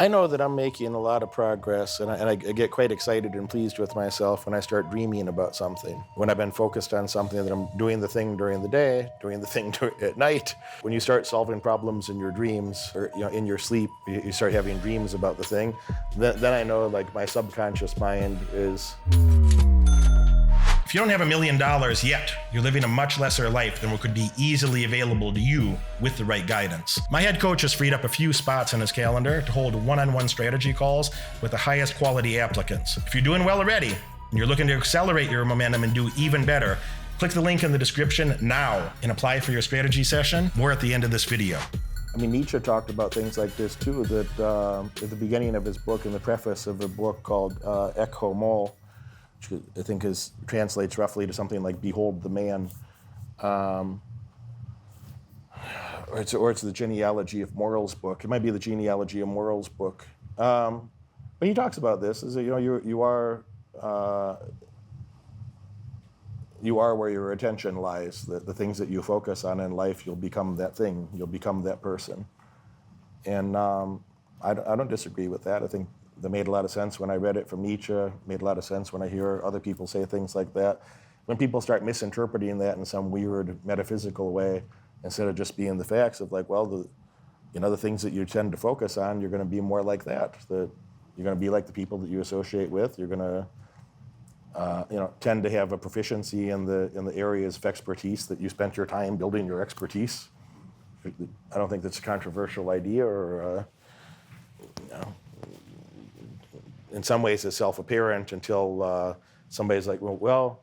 I know that I'm making a lot of progress, and I get quite excited and pleased with myself when I start dreaming about something. When I've been focused on something, that I'm doing the thing during the day, doing the thing at night. When you start solving problems in your dreams, or in your sleep, you start having dreams about the thing. Then I know, like, my subconscious mind is. If you don't have $1 million yet, you're living a much lesser life than what could be easily available to you with the right guidance. My head coach has freed up a few spots in his calendar to hold one-on-one strategy calls with the highest quality applicants. If you're doing well already and you're looking to accelerate your momentum and do even better, click the link in the description now and apply for your strategy session. More at the end of this video. I mean, Nietzsche talked about things like this too, that at the beginning of his book, in the preface of a book called Actionable, which I think translates roughly to something like "Behold the Man," or it's the Genealogy of Morals book. It might be the Genealogy of Morals book. But he talks about this: is that you are where your attention lies. The things that you focus on in life, you'll become that thing. You'll become that person. And I don't disagree with that. I think that made a lot of sense when I read it from Nietzsche. Made a lot of sense when I hear other people say things like that. When people start misinterpreting that in some weird metaphysical way, instead of just being the facts of, like, well, the things that you tend to focus on, you're going to be more like that. That you're going to be like the people that you associate with. You're going to tend to have a proficiency in the areas of expertise that you spent your time building your expertise. I don't think that's a controversial idea, or in some ways it's self-apparent until somebody's like, well,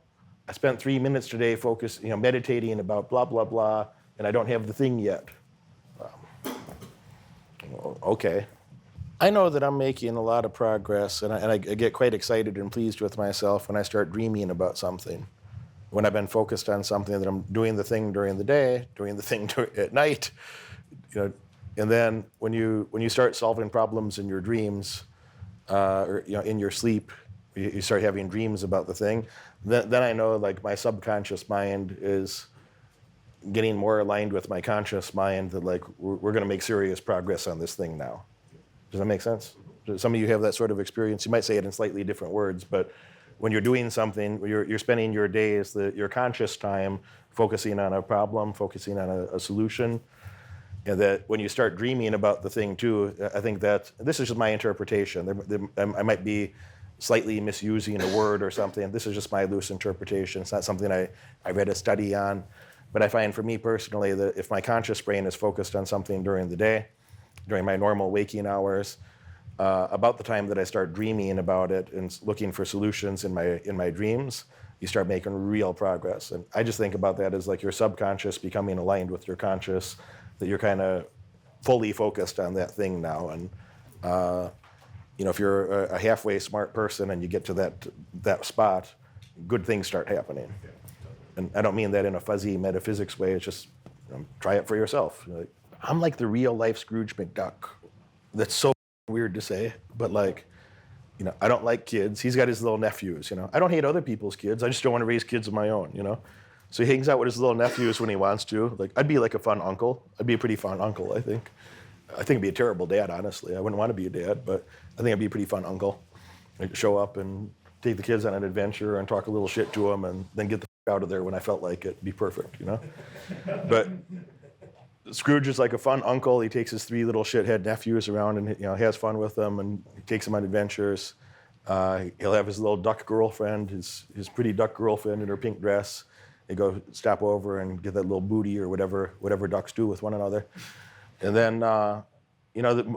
I spent 3 minutes today meditating about blah, blah, blah, and I don't have the thing yet. Okay. I know that I'm making a lot of progress, and I get quite excited and pleased with myself when I start dreaming about something. When I've been focused on something, that I'm doing the thing during the day, doing the thing at night. And then when you start solving problems in your dreams, or in your sleep, you start having dreams about the thing. Then I know, like, my subconscious mind is getting more aligned with my conscious mind. That, like, we're going to make serious progress on this thing now. Does that make sense? Some of you have that sort of experience. You might say it in slightly different words, but when you're doing something, you're spending your days, your conscious time, focusing on a problem, focusing on a solution. And that when you start dreaming about the thing too, I think that this is just my interpretation. I might be slightly misusing a word or something. This is just my loose interpretation. It's not something I read a study on. But I find, for me personally, that if my conscious brain is focused on something during the day, during my normal waking hours, about the time that I start dreaming about it and looking for solutions in my dreams, you start making real progress. And I just think about that as, like, your subconscious becoming aligned with your conscious, that you're kind of fully focused on that thing now. And if you're a halfway smart person and you get to that spot, good things start happening. And I don't mean that in a fuzzy metaphysics way. It's just, try it for yourself. I'm like the real life Scrooge McDuck. That's so weird to say, but, like, I don't like kids. He's got his little nephews. I don't hate other people's kids. I just don't want to raise kids of my own. So he hangs out with his little nephews when he wants to. Like, I'd be like a fun uncle. I'd be a pretty fun uncle, I think. I think I'd be a terrible dad, honestly. I wouldn't want to be a dad, but I think I'd be a pretty fun uncle. I'd show up and take the kids on an adventure and talk a little shit to them, and then get the fuck out of there when I felt like it. Be perfect, But Scrooge is like a fun uncle. He takes his 3 little shithead nephews around and has fun with them, and he takes them on adventures. He'll have his little duck girlfriend, his pretty duck girlfriend in her pink dress. They go stop over and get that little booty, or whatever ducks do with one another. And then,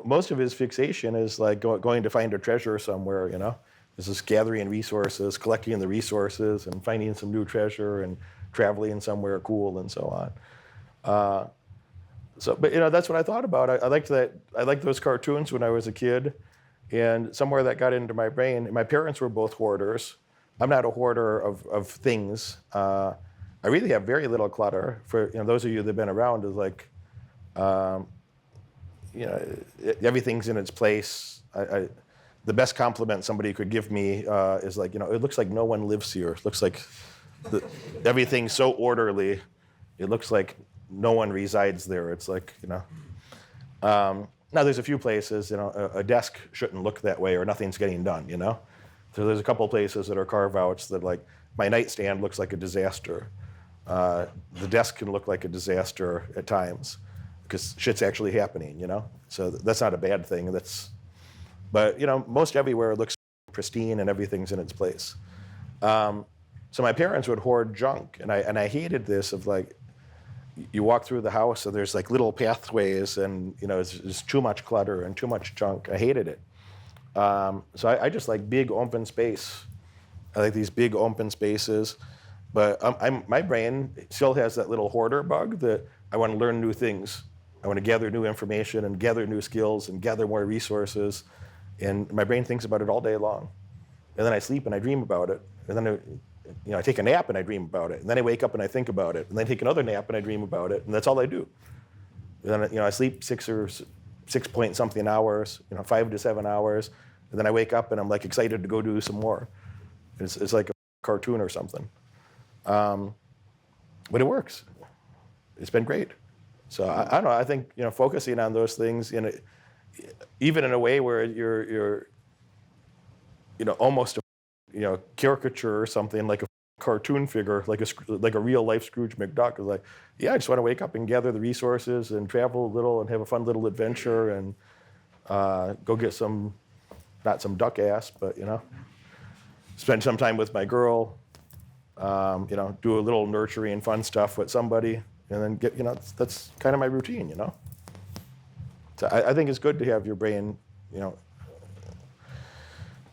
most of his fixation is, like, going to find a treasure somewhere, This is gathering resources, collecting the resources, and finding some new treasure, and traveling somewhere cool, and so on. But that's what I thought about. I liked that. I liked those cartoons when I was a kid, and somewhere that got into my brain. My parents were both hoarders. I'm not a hoarder of things. I really have very little clutter. For those of you that've been around, is like, everything's in its place. The best compliment somebody could give me is, like, it looks like no one lives here. It looks like everything's so orderly. It looks like no one resides there. It's like, Now, there's a few places, a desk shouldn't look that way or nothing's getting done, So there's a couple places that are carve-outs that, like, my nightstand looks like a disaster. The desk can look like a disaster at times because shit's actually happening, So that's not a bad thing. But, most everywhere looks pristine and everything's in its place. So my parents would hoard junk, and I hated this of, like, you walk through the house and there's like little pathways and it's too much clutter and too much junk. I hated it. So I just like big open space. I like these big open spaces, but my brain still has that little hoarder bug that I want to learn new things. I want to gather new information and gather new skills and gather more resources. And my brain thinks about it all day long. And then I sleep and I dream about it. And then I take a nap and I dream about it. And then I wake up and I think about it. And then I take another nap and I dream about it. And that's all I do. And then I sleep 6 point something hours, 5 to 7 hours. And then I wake up and I'm like excited to go do some more. It's like a cartoon or something. But it works. It's been great. So I don't know. I think focusing on those things even in a way where you're almost a caricature or something, like a cartoon figure, like a real life Scrooge McDuck is like, yeah, I just want to wake up and gather the resources and travel a little and have a fun little adventure and go get not some duck ass, but spend some time with my girl, do a little nurturing fun stuff with somebody, and then get that's kind of my routine, So I think it's good to have your brain,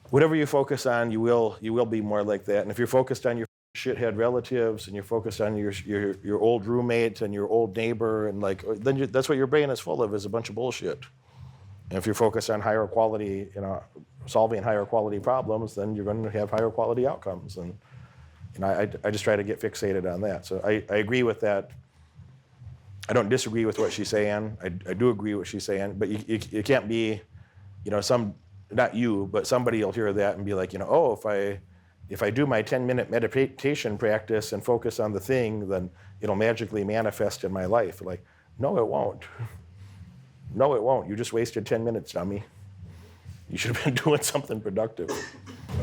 whatever you focus on, you will be more like that. And if you're focused on your shithead relatives and you're focused on your old roommate and your old neighbor, and then that's what your brain is full of, is a bunch of bullshit. And if you're focused on higher quality, solving higher quality problems, then you're going to have higher quality outcomes. And I just try to get fixated on that. So I agree with that. I don't disagree with what she's saying. I do agree with what she's saying, but you can't be, not you, but somebody will hear that and be like, if I do my 10-minute meditation practice and focus on the thing, then it'll magically manifest in my life. Like, no, it won't. No, it won't. You just wasted 10 minutes, dummy. You should have been doing something productive.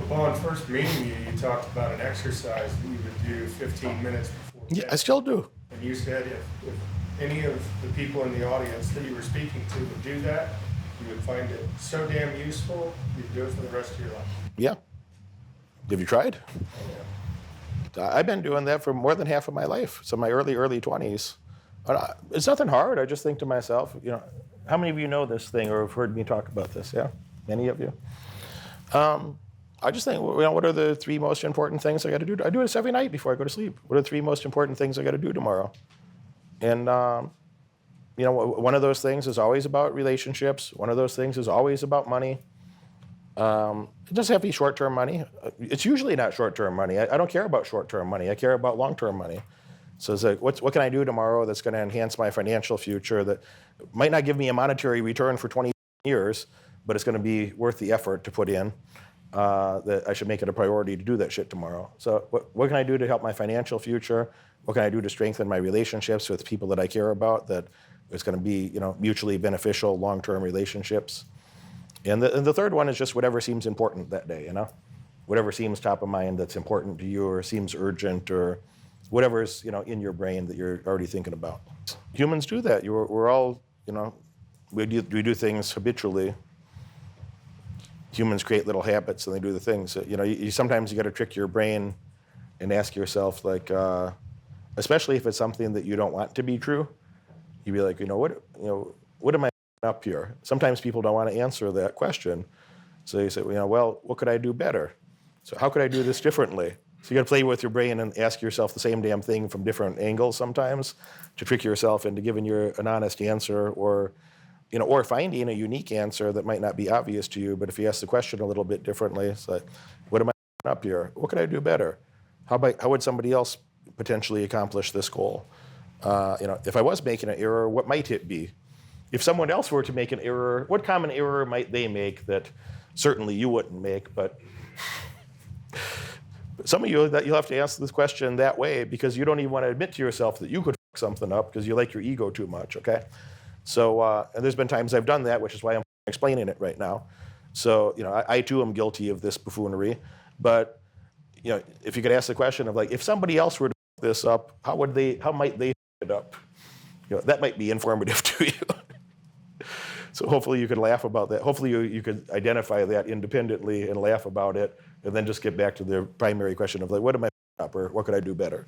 Upon first meeting you, you talked about an exercise that you would do 15 minutes before bed. Yeah, I still do. And you said if any of the people in the audience that you were speaking to would do that, you would find it so damn useful, you'd do it for the rest of your life. Yeah. Have you tried? Yeah. I've been doing that for more than half of my life, so my early 20s. It's nothing hard. I just think to myself, how many of you know this thing or have heard me talk about this? Yeah? Many of you? I just think, what are the 3 most important things I got to do? I do this every night before I go to sleep. What are the 3 most important things I got to do tomorrow? And, one of those things is always about relationships. One of those things is always about money. It doesn't have to be short-term money. It's usually not short-term money. I don't care about short-term money. I care about long-term money. So it's like, what can I do tomorrow that's going to enhance my financial future that might not give me a monetary return for 20 years, but it's going to be worth the effort to put in, that I should make it a priority to do that shit tomorrow. So what can I do to help my financial future? What can I do to strengthen my relationships with people that I care about, that it's going to be mutually beneficial long-term relationships? And the third one is just whatever seems important that day, whatever seems top of mind that's important to you or seems urgent or whatever's in your brain that you're already thinking about. Humans do that. We're all, we do things habitually. Humans create little habits and they do the things. Sometimes you got to trick your brain and ask yourself, like, especially if it's something that you don't want to be true. You'd be like, what am I up here? Sometimes people don't want to answer that question. So you say, well, what could I do better? So how could I do this differently? So you got to play with your brain and ask yourself the same damn thing from different angles sometimes to trick yourself into giving an honest answer, or finding a unique answer that might not be obvious to you. But if you ask the question a little bit differently, it's like, what am I up here? What could I do better? How would somebody else potentially accomplish this goal? If I was making an error, what might it be? If someone else were to make an error, what common error might they make that certainly you wouldn't make? But some of you, that you'll have to answer this question that way because you don't even want to admit to yourself that you could fuck something up because you like your ego too much, okay? So, and there's been times I've done that, which is why I'm explaining it right now. So, I too am guilty of this buffoonery. But, if you could ask the question of like, if somebody else were to f this up, how might they f it up? That might be informative to you. So hopefully you could laugh about that. Hopefully you could identify that independently and laugh about it, and then just get back to the primary question of like, what am I f***ing up, or what could I do better?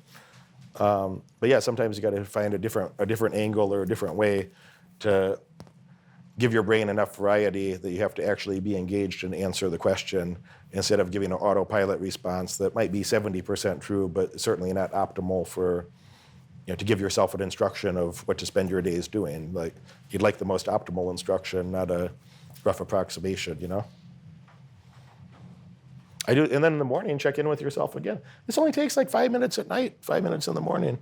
But yeah, sometimes you got to find a different angle or a different way to give your brain enough variety that you have to actually be engaged and answer the question, instead of giving an autopilot response that might be 70% true, but certainly not optimal for, to give yourself an instruction of what to spend your days doing. Like, you'd like the most optimal instruction, not a rough approximation, I do, and then in the morning, check in with yourself again. This only takes like 5 minutes at night, 5 minutes in the morning,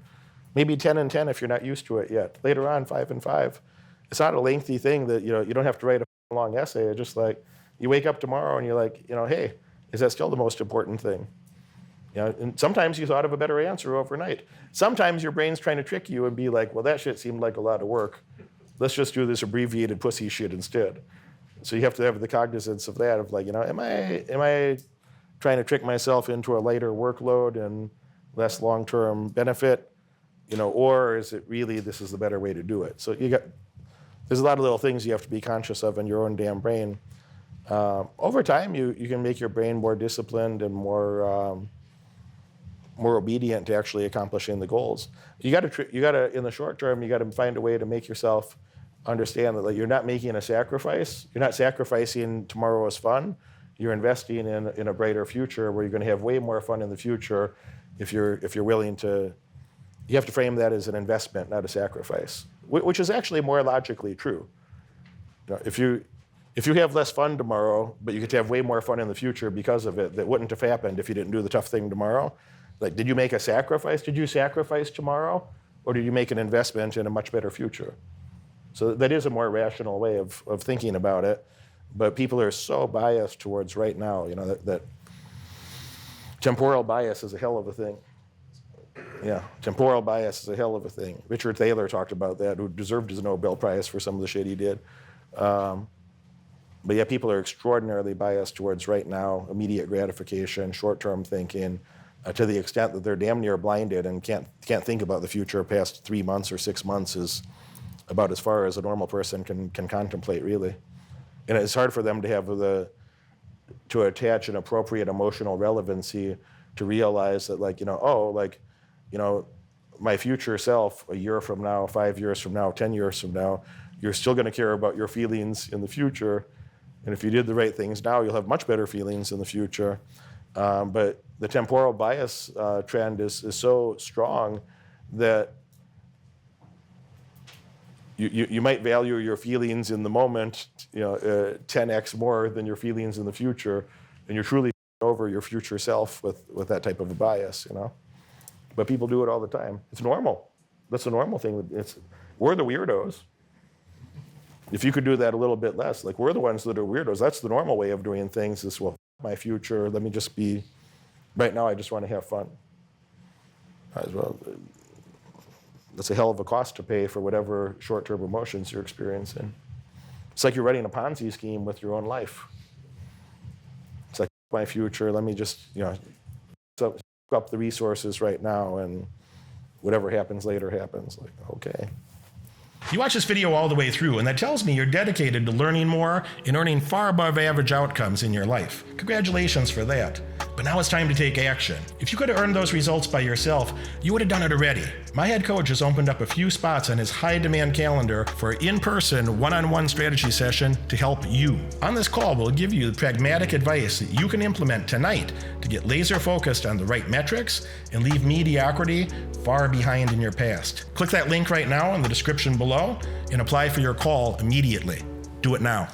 maybe 10 and 10 if you're not used to it yet. Later on, 5 and 5. It's not a lengthy thing that, you don't have to write a long essay. It's just like, you wake up tomorrow and you're like, hey, is that still the most important thing? And sometimes you thought of a better answer overnight. Sometimes your brain's trying to trick you and be like, well, that shit seemed like a lot of work. Let's just do this abbreviated pussy shit instead. So you have to have the cognizance of that, of like, am I trying to trick myself into a lighter workload and less long-term benefit, or is it really this is the better way to do it? So there's a lot of little things you have to be conscious of in your own damn brain. Over time, you can make your brain more disciplined and more obedient to actually accomplishing the goals. You gotta in the short term, you gotta find a way to make yourself understand that you're not making a sacrifice. You're not sacrificing tomorrow's fun. You're investing in a brighter future where you're going to have way more fun in the future if you're willing to. You have to frame that as an investment, not a sacrifice, which is actually more logically true. If you have less fun tomorrow, but you get to have way more fun in the future because of it, that wouldn't have happened if you didn't do the tough thing tomorrow. Like, did you make a sacrifice? Did you sacrifice tomorrow, or did you make an investment in a much better future? So that is a more rational way of thinking about it. But people are so biased towards right now, that temporal bias is a hell of a thing. Yeah, temporal bias is a hell of a thing. Richard Thaler talked about that, who deserved his Nobel Prize for some of the shit he did. But yeah, people are extraordinarily biased towards right now, immediate gratification, short-term thinking, to the extent that they're damn near blinded and can't think about the future past 3 months or 6 months is about as far as a normal person can contemplate, really. And it's hard for them to have to attach an appropriate emotional relevancy to realize that, my future self, a year from now, 5 years from now, 10 years from now, you're still going to care about your feelings in the future. And if you did the right things now, you'll have much better feelings in the future. But the temporal bias trend is so strong that you might value your feelings in the moment, 10x more than your feelings in the future, and you're truly over your future self with that type of a bias, But people do it all the time. It's normal. That's a normal thing. We're the weirdos. If you could do that a little bit less, like, we're the ones that are weirdos. That's the normal way of doing things. Is, well, my future. Let me just be. Right now, I just want to have fun. As well. That's a hell of a cost to pay for whatever short-term emotions you're experiencing. It's like you're running a Ponzi scheme with your own life. It's like, my future, let me just, suck up the resources right now, and whatever happens later happens. Like, okay. You watch this video all the way through, and that tells me you're dedicated to learning more and earning far above average outcomes in your life. Congratulations for that. But now it's time to take action. If you could have earned those results by yourself, you would have done it already. My head coach has opened up a few spots on his high-demand calendar for an in-person, one-on-one strategy session to help you. On this call, we'll give you pragmatic advice that you can implement tonight to get laser-focused on the right metrics and leave mediocrity far behind in your past. Click that link right now in the description below and apply for your call immediately. Do it now.